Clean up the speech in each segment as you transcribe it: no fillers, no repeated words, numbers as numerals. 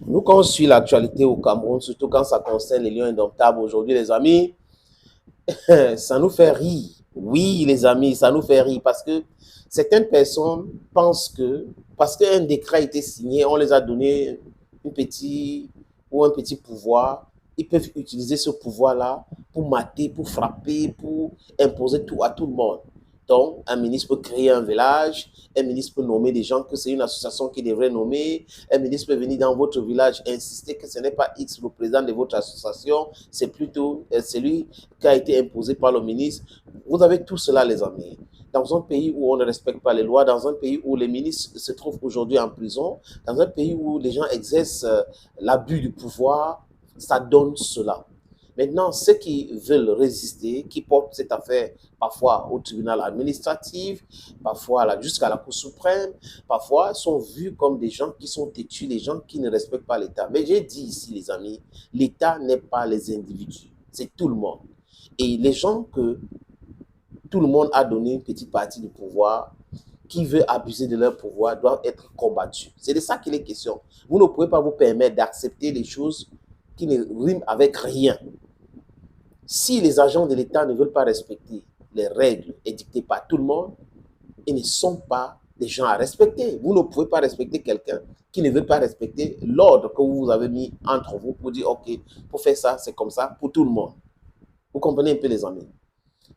Nous, quand on suit l'actualité au Cameroun, surtout quand ça concerne les lions indomptables aujourd'hui, les amis, ça nous fait rire. Oui, les amis, ça nous fait rire parce que certaines personnes pensent que parce qu'un décret a été signé, on les a donné un petit pouvoir, ils peuvent utiliser ce pouvoir-là pour mater, pour frapper, pour imposer tout à tout le monde. Donc, un ministre peut créer un village, un ministre peut nommer des gens que c'est une association qui devrait nommer, un ministre peut venir dans votre village et insister que ce n'est pas X le président de votre association, c'est plutôt celui qui a été imposé par le ministre. Vous avez tout cela, les amis. Dans un pays où on ne respecte pas les lois, dans un pays où les ministres se trouvent aujourd'hui en prison, dans un pays où les gens exercent l'abus du pouvoir, ça donne cela. Maintenant, ceux qui veulent résister, qui portent cette affaire parfois au tribunal administratif, parfois jusqu'à la Cour suprême, parfois sont vus comme des gens qui sont têtus, des gens qui ne respectent pas l'État. Mais j'ai dit ici, les amis, l'État n'est pas les individus, c'est tout le monde. Et les gens que tout le monde a donné une petite partie du pouvoir, qui veut abuser de leur pouvoir, doivent être combattus. C'est de ça qu'il est question. Vous ne pouvez pas vous permettre d'accepter des choses qui ne riment avec rien. Si les agents de l'État ne veulent pas respecter les règles édictées par tout le monde, ils ne sont pas des gens à respecter. Vous ne pouvez pas respecter quelqu'un qui ne veut pas respecter l'ordre que vous avez mis entre vous pour dire, OK, pour faire ça, c'est comme ça pour tout le monde. Vous comprenez un peu, les amis?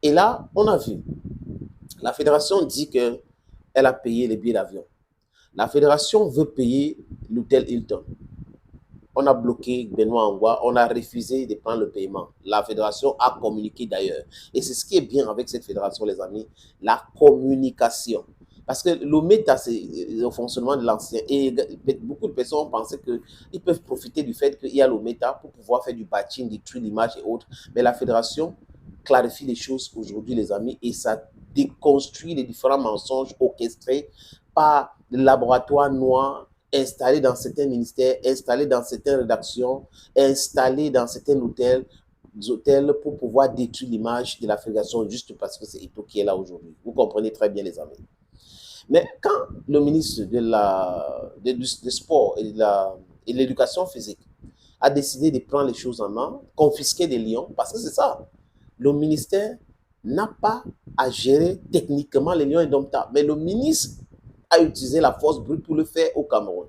Et là, on a vu, la fédération dit qu'elle a payé les billets d'avion. La fédération veut payer l'hôtel Hilton. On a bloqué Benoît Angwa, on a refusé de prendre le paiement. La fédération a communiqué d'ailleurs. Et c'est ce qui est bien avec cette fédération, les amis, la communication. Parce que le méta, c'est le fonctionnement de l'ancien. Et beaucoup de personnes ont pensé qu'ils peuvent profiter du fait qu'il y a le méta pour pouvoir faire du batching, détruire l'image et autres. Mais la fédération clarifie les choses aujourd'hui, les amis, et ça déconstruit les différents mensonges orchestrés par le laboratoire noir installés dans certains ministères, installés dans certaines rédactions, installés dans certains hôtels pour pouvoir détruire l'image de la fédération juste parce que c'est Ito qui est là aujourd'hui. Vous comprenez très bien, les amis. Mais quand le ministre du sport et de l'éducation physique a décidé de prendre les choses en main, confisquer des lions, parce que c'est ça, le ministère n'a pas à gérer techniquement les lions indomptables, mais le ministre a utilisé la force brute pour le faire au Cameroun.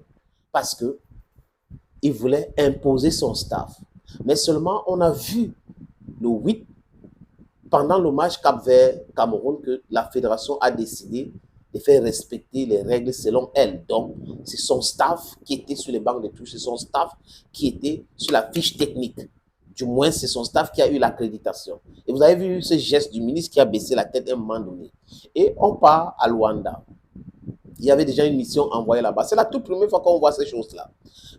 Parce qu'il voulait imposer son staff. Mais seulement, on a vu le 8, pendant le match Cap-Vert-Cameroun, que la fédération a décidé de faire respecter les règles selon elle. Donc, c'est son staff qui était sur les bancs de touche, c'est son staff qui était sur la fiche technique. Du moins, c'est son staff qui a eu l'accréditation. Et vous avez vu ce geste du ministre qui a baissé la tête à un moment donné. Et on part à Luanda. Il y avait déjà une mission envoyée là-bas. C'est la toute première fois qu'on voit ces choses-là.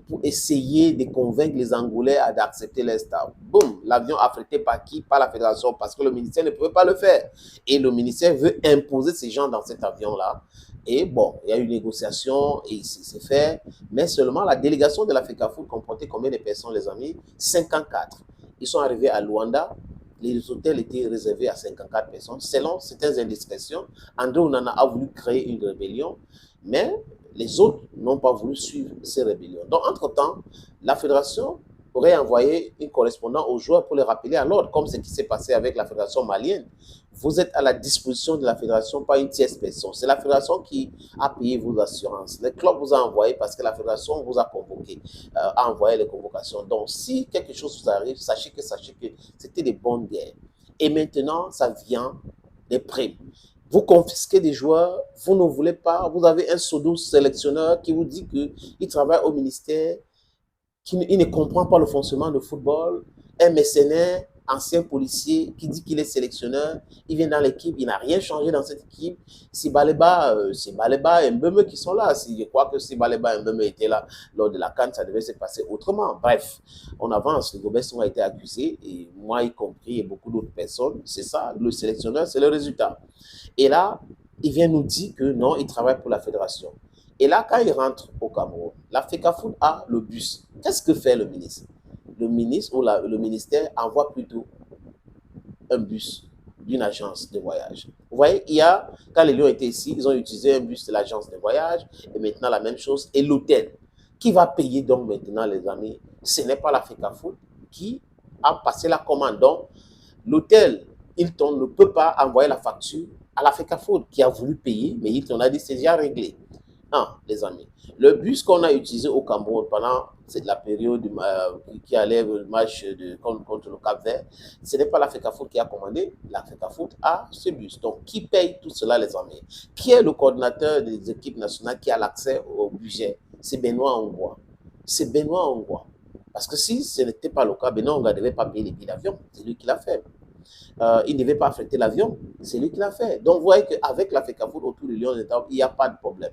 Pour essayer de convaincre les Angolais d'accepter les staff. Boum, l'avion affrété par qui? Par la fédération, parce que le ministère ne pouvait pas le faire. Et le ministère veut imposer ces gens dans cet avion-là. Et bon, il y a eu une négociation et c'est fait. Mais seulement la délégation de la FECAFOOT comportait combien de personnes, les amis? 54. Ils sont arrivés à Luanda. Les hôtels étaient réservés à 54 personnes. Selon certaines indiscrétions, André Onana a voulu créer une rébellion, mais les autres n'ont pas voulu suivre ces rébellions. Donc, entre-temps, la fédération aurait envoyé un correspondant aux joueurs pour les rappeler à l'ordre, comme ce qui s'est passé avec la fédération malienne. Vous êtes à la disposition de la fédération, pas une tierce personne. C'est la fédération qui a payé vos assurances. Le club vous a envoyé parce que la fédération vous a convoqué, a envoyé les convocations. Donc, si quelque chose vous arrive, sachez que c'était des bonnes guerres. Et maintenant, ça vient des primes. Vous confisquez des joueurs, vous ne voulez pas, vous avez un pseudo-sélectionneur qui vous dit qu'il travaille au ministère, il ne comprend pas le fonctionnement du football, un mercenaire, ancien policier qui dit qu'il est sélectionneur, il vient dans l'équipe, il n'a rien changé dans cette équipe. C'est Baleba et Mbeme qui sont là. Je crois que si Baleba et Mbeme étaient là lors de la CAN, ça devait se passer autrement. Bref, on avance. Les Gobesson a été accusé, et moi y compris, et beaucoup d'autres personnes. C'est ça, le sélectionneur, c'est le résultat. Et là, il vient nous dire que non, il travaille pour la fédération. Et là, quand il rentre au Cameroun, la FECAFOOT a le bus. Qu'est-ce que fait le ministre? Le ministre ou le ministère envoie plutôt un bus d'une agence de voyage. Vous voyez, quand les Lions étaient ici, ils ont utilisé un bus de l'agence de voyage, et maintenant la même chose, et l'hôtel. Qui va payer donc maintenant, les amis? Ce n'est pas l'Africa Food qui a passé la commande. Donc, l'hôtel Hilton ne peut pas envoyer la facture à l'Africa Food qui a voulu payer, mais Hilton a dit c'est déjà réglé. Non, les amis. Le bus qu'on a utilisé au Cameroun pendant la période qui allait le match contre le Cap-Vert, ce n'est pas l'Africa Food qui a commandé, l'Africa Food a ce bus. Donc, qui paye tout cela, les amis? Qui est le coordinateur des équipes nationales qui a l'accès au budget? C'est Benoît Hongrois. C'est Benoît Hongrois. Parce que si ce n'était pas le cas, Benoît Hongrois ne devait pas payer les billets d'avion. C'est lui qui l'a fait. Il ne devait pas affréter l'avion. C'est lui qui l'a fait. Donc, vous voyez qu'avec l'Africa Food autour du Lion, il n'y a pas de problème.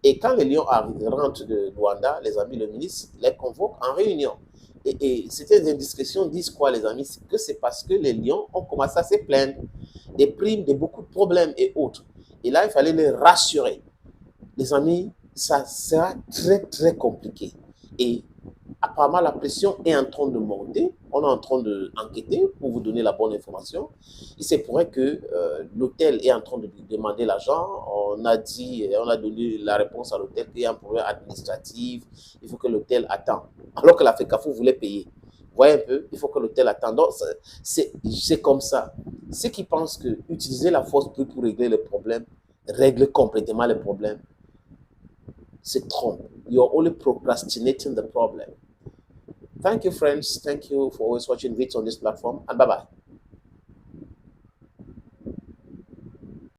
Et quand les Lions rentrent de Rwanda, les amis, le ministre les convoque en réunion. Et c'était des discussions, disent quoi, les amis? Que c'est parce que les Lions ont commencé à se plaindre des primes, de beaucoup de problèmes et autres. Et là, il fallait les rassurer. Les amis, ça sera très, très compliqué. Et apparemment, la pression est en train de monter. On est en train d'enquêter pour vous donner la bonne information. Il se pourrait que l'hôtel est en train de demander l'argent. On a donné la réponse à l'hôtel qu'il y a un problème administratif. Il faut que l'hôtel attende. Alors que la FECAFO voulait payer. Vous voyez un peu, il faut que l'hôtel attende. Donc, c'est comme ça. Ceux qui pensent que utiliser la force brute pour régler les problèmes, règle complètement les problèmes, se trompe. You're only procrastinating the problem. Thank you, friends. Thank you for always watching videos on this platform, and bye-bye.